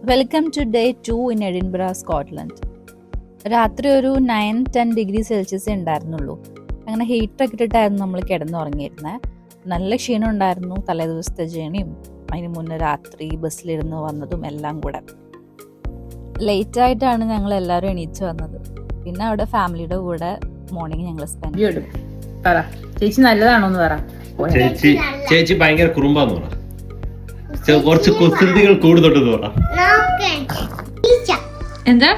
Welcome to day 2 in Edinburgh, Scotland. രാത്രി ഒരു 9-10 degree സെൽഷ്യസേ ഉണ്ടായിരുന്നുള്ളൂ. അങ്ങനെ ഹീറ്ററൊക്കെ ഇട്ടിട്ടായിരുന്നു നമ്മൾ കിടന്നുറങ്ങിയിരുന്നത്. നല്ല ക്ഷീണം ഉണ്ടായിരുന്നു, തലേ ദിവസത്തെ ജേണിയും അതിന് മുന്നേ രാത്രി ബസ്സിലിരുന്ന് വന്നതും എല്ലാം കൂടെ. ലേറ്റായിട്ടാണ് ഞങ്ങൾ എല്ലാവരും എണീച്ച് വന്നത്. പിന്നെ അവിടെ ഫാമിലിയുടെ കൂടെ മോർണിംഗ് ഞങ്ങൾ സ്പെൻഡ് ചെയ്തു. ചേച്ചി നല്ലതാണോന്ന് പറ. ചേച്ചി ഭയങ്കര കുറുമ്പാന്ന് പറ, കുറച്ച് കുസൃതികൾ കൂടുതലുണ്ടെന്ന് പറ. എന്താ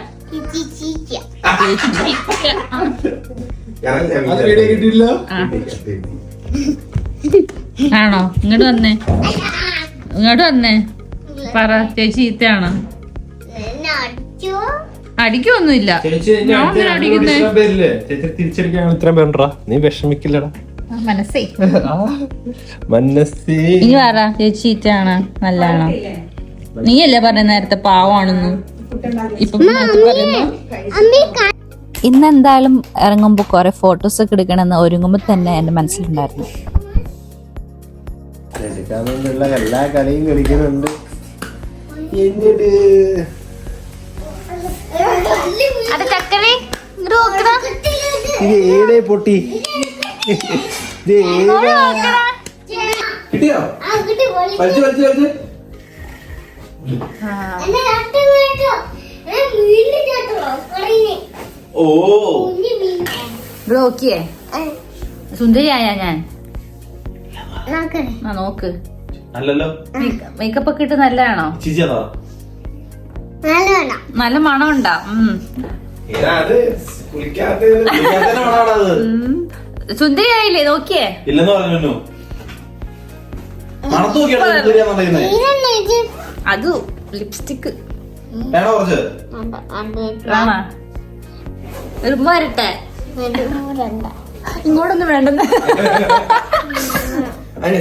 ആണോ? ഇങ്ങോട്ട് വന്നേ പറ. ചേച്ചി ചീത്തയാണോ? അടിക്കൊന്നുമില്ല. തിരിച്ചടിക്കാൻ ഇത്രയും വേണ്ടാ, നീ വിഷമിക്കില്ലടാ. മനസ്സേ മനസ്സേ നീ പറ, ചേച്ചി ചീത്തയാണോ നല്ലതാണോ? നീയല്ലേ പറഞ്ഞ നേരത്തെ പാവാണെന്ന്. ഇപ്പൊ ഇന്നെന്തായാലും ഇറങ്ങുമ്പോ കുറെ ഫോട്ടോസ് ഒക്കെ എടുക്കണമെന്ന് ഒരുങ്ങുമ്പോ തന്നെ എന്റെ മനസ്സിലുണ്ടായിരുന്നു. എല്ലാ കളിയും കളിക്കുന്നുണ്ട്. പൊട്ടി കിട്ടിയോ? സുന്ദരിയായ ഞാൻ നോക്ക്. മേക്കപ്പ് ഒക്കെ ഇട്ട് നല്ലതാണോ? നല്ല മണമുണ്ടാ? സുന്ദരിയായില്ലേ? നോക്കിയേ. അത് ലിപ്സ്റ്റിക് വരട്ടെ. ഇങ്ങോട്ടൊന്നും വേണ്ടെന്ന്.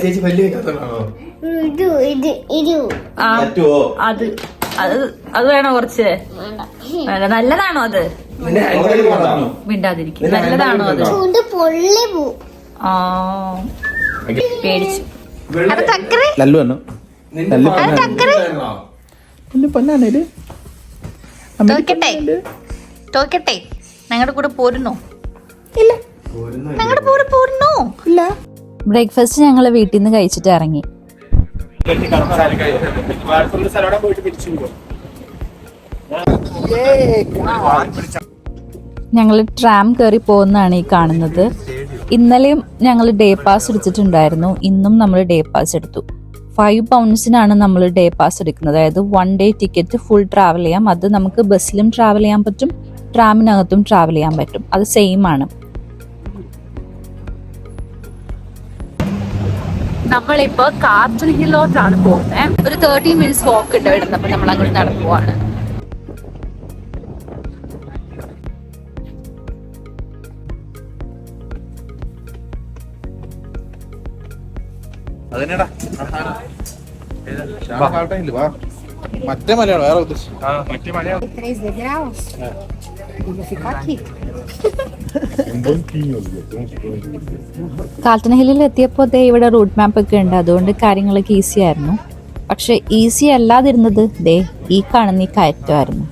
ചേച്ചി അത് വേണോ കുറച്ച്? നല്ലതാണോ അത്? മിണ്ടാതിരിക്കും. നല്ലതാണോ അത്? പേടിച്ചു. തോക്കട്ടെ? ഞങ്ങളുടെ കൂടെ പോരുന്നോ? ഇല്ല. ഞങ്ങളുടെ കൂടെ പോരുന്നോ? ഇല്ല. ബ്രേക്ക്ഫാസ്റ്റ് ഞങ്ങൾ വീട്ടിൽ നിന്ന് കഴിച്ചിട്ട് ഇറങ്ങി. ഞങ്ങൾ ട്രാം കയറി പോകുന്നതാണ് ഈ കാണുന്നത്. ഇന്നലെയും ഞങ്ങൾ ഡേ പാസ് എടുത്തിട്ടുണ്ടായിരുന്നു. ഇന്നും നമ്മൾ ഡേ പാസ് എടുത്തു. 5 poundsനാണ് നമ്മൾ ഡേ പാസ് എടുക്കുന്നത്. അതായത് 1 day ടിക്കറ്റ് ഫുൾ ട്രാവൽ ചെയ്യാം. അത് നമുക്ക് ബസ്സിലും ട്രാവൽ ചെയ്യാൻ പറ്റും, ട്രാമിനകത്തും ട്രാവൽ ചെയ്യാൻ പറ്റും. അത് സെയിം ആണ്. നമ്മളിപ്പോ കാർട്ടൺ ഹില്ലോട്ടാണ് പോകുന്നത്. ഒരു 30 minutes വാക്ക് ഉണ്ട് ഇവിടുന്ന്. അപ്പൊ നമ്മൾ അങ്ങോട്ട് നടക്കുവാണ്. മറ്റേ മലയാളം വേറെ കാൽട്ടൺ ഹില്ലിൽ എത്തിയപ്പോൾ ദേ ഇവിടെ റൂട്ട് മാപ്പ് ഒക്കെ ഉണ്ട്. അതുകൊണ്ട് കാര്യങ്ങളൊക്കെ ഈസി ആയിരുന്നു. പക്ഷെ ഈസി അല്ലാതിരുന്നത് ദേ ഈ കാണുന്ന ഈ കയറ്റമായിരുന്നു.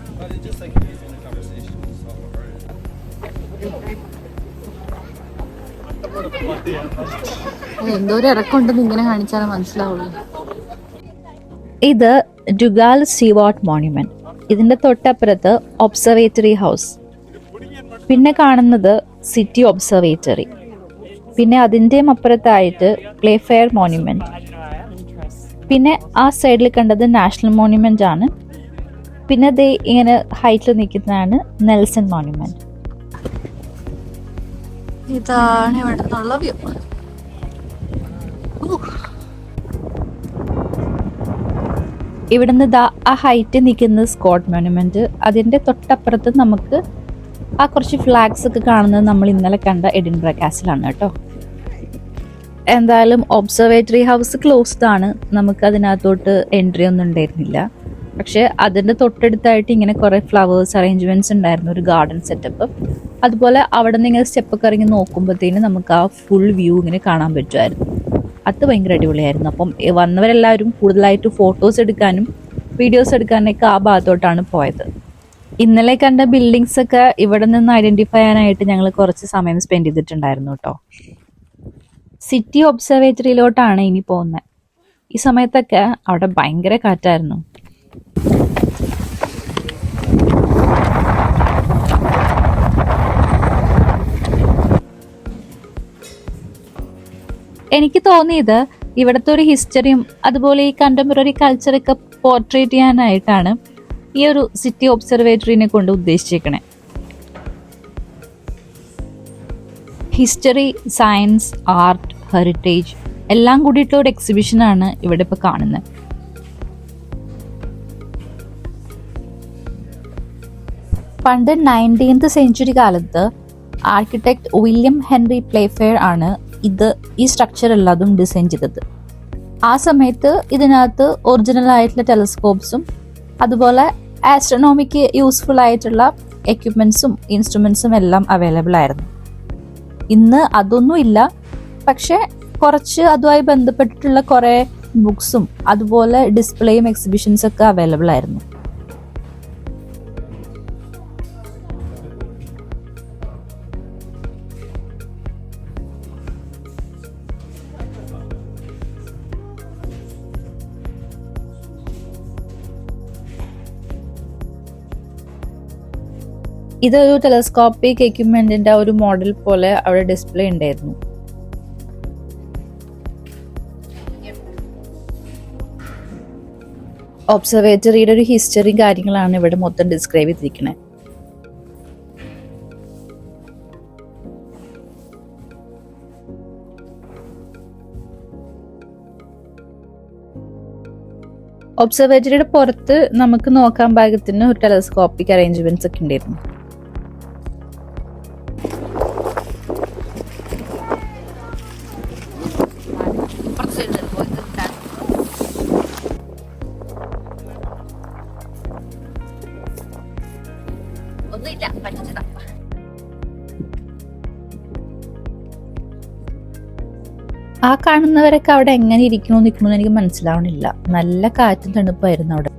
എന്തോരം ഇറക്കമുണ്ടെന്ന് ഇങ്ങനെ കാണിച്ചാലും മനസ്സിലാവുള്ളൂ. ഇത് ഡുഗാൽ സീവാട്ട് മോണ്യുമെന്റ്. ഇതിന്റെ തൊട്ടപ്പുറത്ത് ഒബ്സർവേറ്ററി ഹൗസ്. പിന്നെ കാണുന്നത് സിറ്റി ഒബ്സർവേറ്ററി. പിന്നെ അതിൻ്റെയും അപ്പുറത്തായിട്ട് പ്ലേഫെയർ മോണ്യുമെന്റ്. പിന്നെ ആ സൈഡിൽ കണ്ടത് നാഷണൽ മോണ്യുമെന്റ് ആണ്. പിന്നെ ദേ ഇങ്ങനെ ഹൈറ്റിൽ നിൽക്കുന്നതാണ് നെൽസൺ മോണ്യുമെന്റ്. ഇതാണ് ഇവിടെ നിന്നുള്ള വ്യൂ. ഇവിടുന്ന് ആ ഹൈറ്റ് നിൽക്കുന്ന സ്കോട്ട് മോണ്യുമെന്റ്. അതിൻ്റെ തൊട്ടപ്പുറത്ത് നമുക്ക് ആ കുറച്ച് ഫ്ലാഗ്സ് ഒക്കെ കാണുന്നത് നമ്മൾ ഇന്നലെ കണ്ട എഡിൻബറ കാസിലാണ് കേട്ടോ. എന്തായാലും ഒബ്സർവേറ്ററി ഹൗസ് ക്ലോസ്ഡ് ആണ്. നമുക്ക് അതിനകത്തോട്ട് എൻട്രി ഒന്നും ഉണ്ടായിരുന്നില്ല. പക്ഷെ അതിൻ്റെ തൊട്ടടുത്തായിട്ട് ഇങ്ങനെ കുറേ ഫ്ലവേഴ്സ് അറേഞ്ച്മെന്റ്സ് ഉണ്ടായിരുന്നു, ഒരു ഗാർഡൻ സെറ്റപ്പ്. അതുപോലെ അവിടെ നിന്ന് ഇങ്ങനെ സ്റ്റെപ്പൊക്കെ ഇറങ്ങി നോക്കുമ്പോഴത്തേന് നമുക്ക് ആ ഫുൾ വ്യൂ ഇങ്ങനെ കാണാൻ പറ്റുമായിരുന്നു. അത് ഭയങ്കര അടിപൊളിയായിരുന്നു. അപ്പം വന്നവരെല്ലാവരും കൂടുതലായിട്ട് ഫോട്ടോസ് എടുക്കാനും വീഡിയോസ് എടുക്കാനൊക്കെ ആ ഭാഗത്തോട്ടാണ് പോയത്. ഇന്നലെ കണ്ട ബിൽഡിങ്സ് ഒക്കെ ഇവിടെ നിന്ന് ഐഡന്റിഫൈ ചെയ്യാനായിട്ട് ഞങ്ങൾ കുറച്ച് സമയം സ്പെൻഡ് ചെയ്തിട്ടുണ്ടായിരുന്നു കേട്ടോ. സിറ്റി ഒബ്സർവേറ്ററിയിലോട്ടാണ് ഇനി പോകുന്നത്. ഈ സമയത്തൊക്കെ അവിടെ ഭയങ്കര കാറ്റായിരുന്നു. എനിക്ക് തോന്നിയത് ഇവിടുത്തെ ഒരു ഹിസ്റ്ററിയും അതുപോലെ ഈ കണ്ടംപററി കൾച്ചറൊക്കെ പോർട്രേറ്റ് ചെയ്യാനായിട്ടാണ് ഈ ഒരു സിറ്റി ഒബ്സർവേറ്ററിനെ കൊണ്ട് ഉദ്ദേശിച്ചേക്കണേ. ഹിസ്റ്ററി, സയൻസ്, ആർട്ട്, ഹെറിറ്റേജ് എല്ലാം കൂടിയിട്ടുള്ള ഒരു എക്സിബിഷനാണ് ഇവിടെ ഇപ്പോൾ കാണുന്നത്. പണ്ട് 19th സെഞ്ച്വറി കാലത്ത് ആർക്കിടെക്ട് വില്യം ഹെൻറി പ്ലേഫെയർ ആണ് ഈ സ്ട്രക്ചർ എല്ലാതും ഡിസൈൻ ചെയ്തത്. ആ സമയത്ത് ഇതിനകത്ത് ഒറിജിനൽ ആയിട്ടുള്ള ടെലസ്കോപ്സും അതുപോലെ ആസ്ട്രോണോമിക്ക് യൂസ്ഫുൾ ആയിട്ടുള്ള എക്യുപ്മെന്റ്സും ഇൻസ്ട്രുമെന്റ്സും എല്ലാം അവൈലബിൾ ആയിരുന്നു. ഇന്ന് അതൊന്നും ഇല്ല, പക്ഷെ കുറച്ച് അതുമായി ബന്ധപ്പെട്ടിട്ടുള്ള കുറേ ബുക്സും അതുപോലെ ഡിസ്പ്ലേയും എക്സിബിഷൻസ് ഒക്കെ അവൈലബിൾ ആയിരുന്നു. ഇതൊരു ടെലസ്കോപ്പിക് എക്യുപ്മെന്റിന്റെ ഒരു മോഡൽ പോലെ അവിടെ ഡിസ്പ്ലേ ഉണ്ടായിരുന്നു. ഒബ്സർവേറ്ററിയുടെ ഒരു ഹിസ്റ്ററി കാര്യങ്ങളാണ് ഇവിടെ മൊത്തം ഡിസ്ക്രൈബ് ചെയ്തിരിക്കുന്നത്. ഒബ്സർവേറ്ററിയുടെ പുറത്ത് നമുക്ക് നോക്കാൻ പാകത്തിന് ഒരു ടെലസ്കോപ്പിക് അറേഞ്ച്മെന്റ്സ് ഒക്കെ ഉണ്ടായിരുന്നു. ആ കാണുന്നവരൊക്കെ അവിടെ എങ്ങനെ നിൽക്കണമെന്ന് എനിക്ക് മനസ്സിലാവണില്ല. നല്ല കാറ്റും തണുപ്പായിരുന്നു അവിടെ.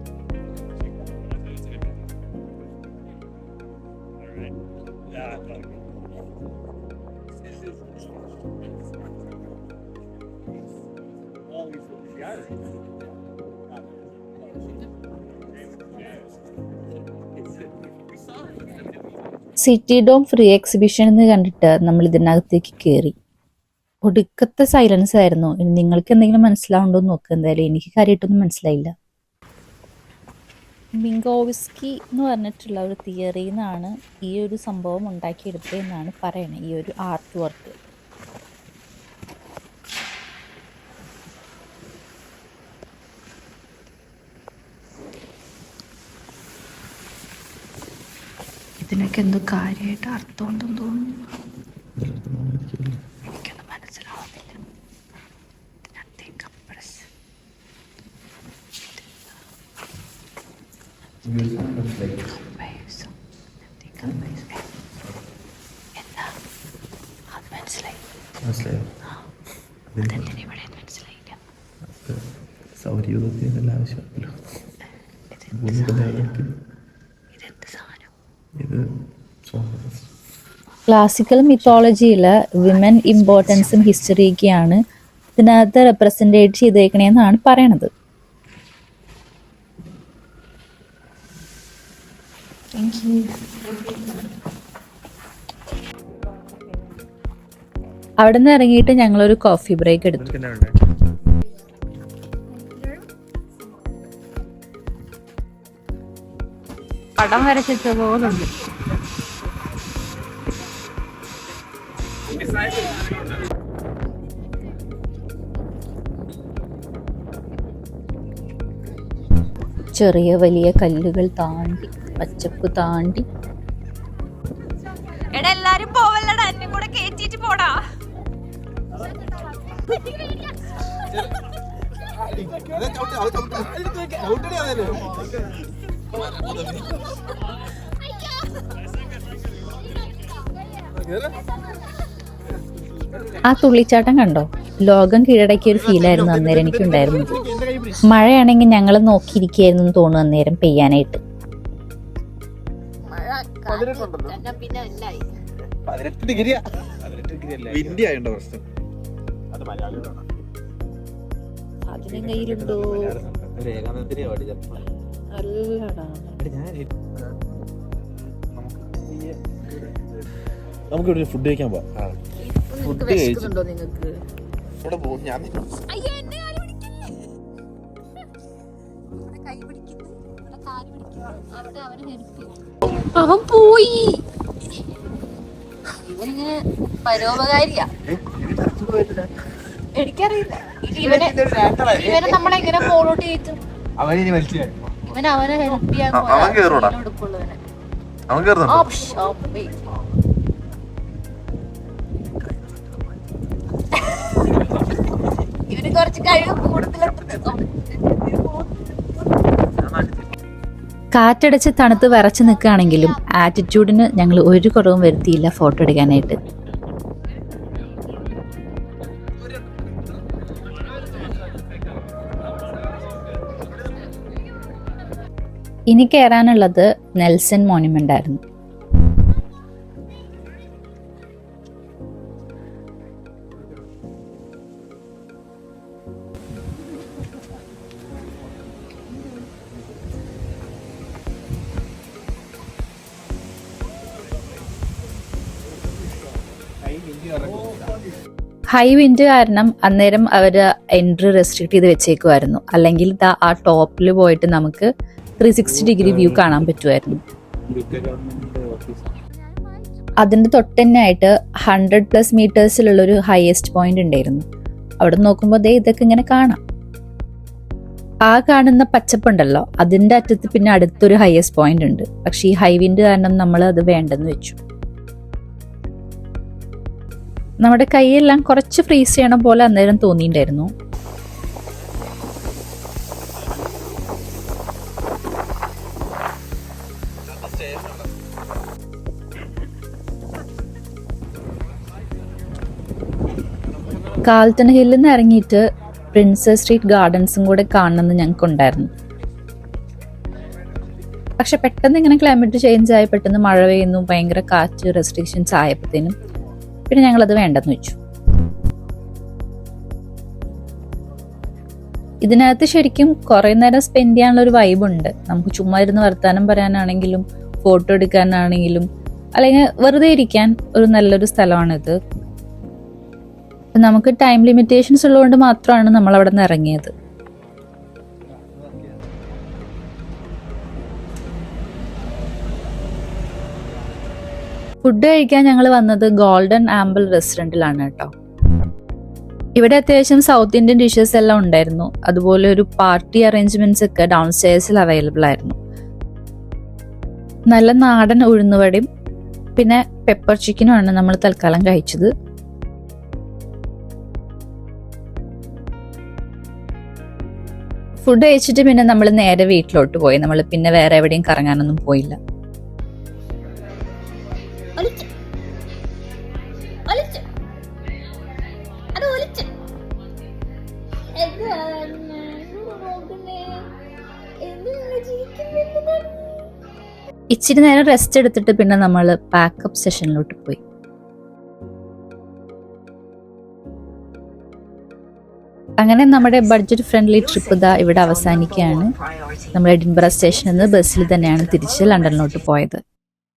സിറ്റി ഡോം ഫ്രീ എക്സിബിഷൻ എന്ന് കണ്ടിട്ട് നമ്മൾ ഇതിനകത്തേക്ക് കയറി. ഒടുക്കത്തെ സൈലൻസ് ആയിരുന്നു. ഇനി നിങ്ങൾക്ക് എന്തെങ്കിലും മനസ്സിലാവുണ്ടോ എന്ന് നോക്കുക. എന്തായാലും എനിക്ക് കാര്യമായിട്ടൊന്നും മനസ്സിലായില്ല. മിങ്കോവിസ്കി എന്ന് പറഞ്ഞിട്ടുള്ള ഒരു തിയറിയിൽ നിന്നാണ് ഈ ഒരു സംഭവം ഉണ്ടാക്കിയെടുത്തതെന്നാണ് പറയണത്, ഈ ഒരു ആർട്ട് വർക്ക്. ഇതിനൊക്കെ എന്തോ കാര്യമായിട്ട് അർത്ഥം ഉണ്ടെന്ന് തോന്നുന്നു. എനിക്കൊന്നും മനസ്സിലാവുന്നില്ല. ക്ലാസിക്കൽ മിത്തോളജിയിലെ വിമൻ ഇമ്പോർട്ടൻസും ഹിസ്റ്ററിയൊക്കെയാണ് ഇതിനകത്ത് റെപ്രസെൻറ്റേറ്റ് ചെയ്തേക്കണേന്നാണ് പറയണത്. അവിടെ നിന്ന് ഇറങ്ങിയിട്ട് ഞങ്ങളൊരു കോഫി ബ്രേക്ക് എടുത്തു. പടം വരച്ച പോലുണ്ട്. ചെറിയ വലിയ കല്ലുകൾ താണ്ടി പച്ചപ്പ് താണ്ടി. എടാ എല്ലാരും പോവല്ലടാ, എന്നെ കൂടെ കേറ്റിട്ട് പോടാ. ആ തുള്ളിച്ചാട്ടം കണ്ടോ? ലോകം കീഴടക്കിയ ഒരു ഫീലായിരുന്നു അന്നേരം എനിക്കുണ്ടായിരുന്നത്. മഴയാണെങ്കിൽ ഞങ്ങൾ നോക്കിയിരിക്കുകയായിരുന്നു തോന്നുന്നു അന്നേരം പെയ്യാനായിട്ട്. അതിനും കയ്യിലുണ്ടോ? നമുക്ക് ഇവിടെ ഫുഡ് കഴിക്കാൻ പോവാം. ഫുഡ് കഴിച്ചിട്ടുണ്ടോ നിങ്ങൾക്ക്? ഇവിടെ പോകും ഞാൻ. അവൻ പോയി. ഇവനിങ്ങനെ പരോപകാരിയാ. എനിക്കറിയില്ല ഇവനെ നമ്മളെങ്ങനെ ഫോളോട്ട് ചെയ്യും. അവനെ ഹെൽപ്പ് ചെയ്യാൻ ഇവന് കുറച്ച് കഴിവ് കൂടുതലുണ്ട്. കാറ്റടച്ച് തണുത്ത് വിറച്ച് നിൽക്കുകയാണെങ്കിലും ആറ്റിറ്റ്യൂഡിന് ഞങ്ങൾ ഒരു കുറവും വരുത്തിയില്ല ഫോട്ടോ എടുക്കാനായിട്ട്. ഇനി കയറാനുള്ളത് നെൽസൺ മോണ്യുമെന്റ് ആയിരുന്നു. ഹൈ വിൻഡ് കാരണം അന്നേരം അവര് എൻട്രി റെസ്ട്രിക്ട് ചെയ്ത് വെച്ചേക്കുമായിരുന്നു. അല്ലെങ്കിൽ ആ ടോപ്പിൽ പോയിട്ട് നമുക്ക് 360 ഡിഗ്രി വ്യൂ കാണാൻ പറ്റുമായിരുന്നു. അതിന്റെ തൊട്ടന്നായിട്ട് 100+ മീറ്റേഴ്സിലുള്ളൊരു ഹയസ്റ്റ് പോയിന്റ് ഉണ്ടായിരുന്നു. അവിടെ നോക്കുമ്പോൾ ഇതൊക്കെ ഇങ്ങനെ കാണാം. ആ കാണുന്ന പച്ചപ്പുണ്ടല്ലോ, അതിന്റെ അറ്റത്ത് പിന്നെ അടുത്തൊരു ഹയസ്റ്റ് പോയിന്റ് ഉണ്ട്. പക്ഷെ ഈ ഹൈ വിൻഡ് കാരണം നമ്മൾ അത് വേണ്ടെന്ന് വെച്ചു. നമ്മുടെ കൈയെല്ലാം കുറച്ച് ഫ്രീസ് ചെയ്യണ പോലെ അന്നേരം തോന്നിയിട്ടുണ്ടായിരുന്നു. കാൽട്ടൺ ഹില്ലിൽ നിന്ന് ഇറങ്ങിയിട്ട് പ്രിൻസസ് സ്ട്രീറ്റ് ഗാർഡൻസും കൂടെ കാണണമെന്ന് ഞങ്ങൾക്കുണ്ടായിരുന്നു. പക്ഷെ പെട്ടെന്ന് ഇങ്ങനെ ക്ലൈമറ്റ് ചേഞ്ച് ആയി, പെട്ടെന്ന് മഴ പെയ്യുന്നു, ഭയങ്കര കാറ്റ്, റെസ്ട്രിക്ഷൻസ് ആയപ്പോഴത്തേനും പിന്നെ ഞങ്ങളത് വേണ്ടെന്ന് വെച്ചു. ഇതിനകത്ത് ശരിക്കും കുറെ നേരം സ്പെൻഡ് ചെയ്യാനുള്ള ഒരു വൈബുണ്ട്. നമുക്ക് ചുമ്മാ ഇരുന്ന് വർത്താനം പറയാനാണെങ്കിലും ഫോട്ടോ എടുക്കാനാണെങ്കിലും അല്ലെങ്കിൽ വെറുതെ ഇരിക്കാൻ ഒരു നല്ലൊരു സ്ഥലമാണിത്. നമുക്ക് ടൈം ലിമിറ്റേഷൻസ് ഉള്ളതുകൊണ്ട് മാത്രമാണ് നമ്മൾ അവിടെ നിന്ന് ഇറങ്ങിയത്. ഫുഡ് കഴിക്കാൻ ഞങ്ങൾ വന്നത് ഗോൾഡൻ ആമ്പിൾ റെസ്റ്റോറൻറ്റിലാണ് കേട്ടോ. ഇവിടെ അത്യാവശ്യം സൗത്ത് ഇന്ത്യൻ ഡിഷസ് എല്ലാം ഉണ്ടായിരുന്നു. അതുപോലെ ഒരു പാർട്ടി അറേഞ്ച്മെന്റ്സ് ഒക്കെ ഡൗൺ സ്റ്റേഴ്സിൽ അവൈലബിൾ ആയിരുന്നു. നല്ല നാടൻ ഉഴുന്നുവടയും പിന്നെ പെപ്പർ ചിക്കനുമാണ് നമ്മൾ തൽക്കാലം കഴിച്ചത്. ഫുഡ് കഴിച്ചിട്ട് പിന്നെ നമ്മൾ നേരെ വീട്ടിലോട്ട് പോയി. നമ്മൾ പിന്നെ വേറെ എവിടെയും കറങ്ങാനൊന്നും പോയില്ല. ഇച്ചിരി നേരം റെസ്റ്റ് എടുത്തിട്ട് പിന്നെ നമ്മൾ പാക്കപ്പ് സെഷനിലോട്ട് പോയി. അങ്ങനെ നമ്മുടെ ബഡ്ജറ്റ് ഫ്രണ്ട്ലി ട്രിപ്പ് ഇതാ ഇവിടെ അവസാനിക്കുകയാണ്. നമ്മൾ എഡിൻബറ സ്റ്റേഷനിൽ നിന്ന് ബസ്സിൽ തന്നെയാണ് തിരിച്ച് ലണ്ടനിലോട്ട് പോയത്.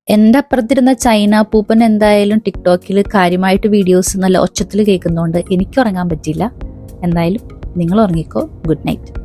എൻ്റെ അപ്പുറത്തിരുന്ന ചൈന പൂപ്പൻ എന്തായാലും ടിക്ടോക്കിൽ കാര്യമായിട്ട് വീഡിയോസ് നല്ല ഒച്ചത്തിൽ കേൾക്കുന്നതുകൊണ്ട് എനിക്ക് ഉറങ്ങാൻ പറ്റിയില്ല. എന്തായാലും നിങ്ങൾ ഉറങ്ങിക്കോ. Good night.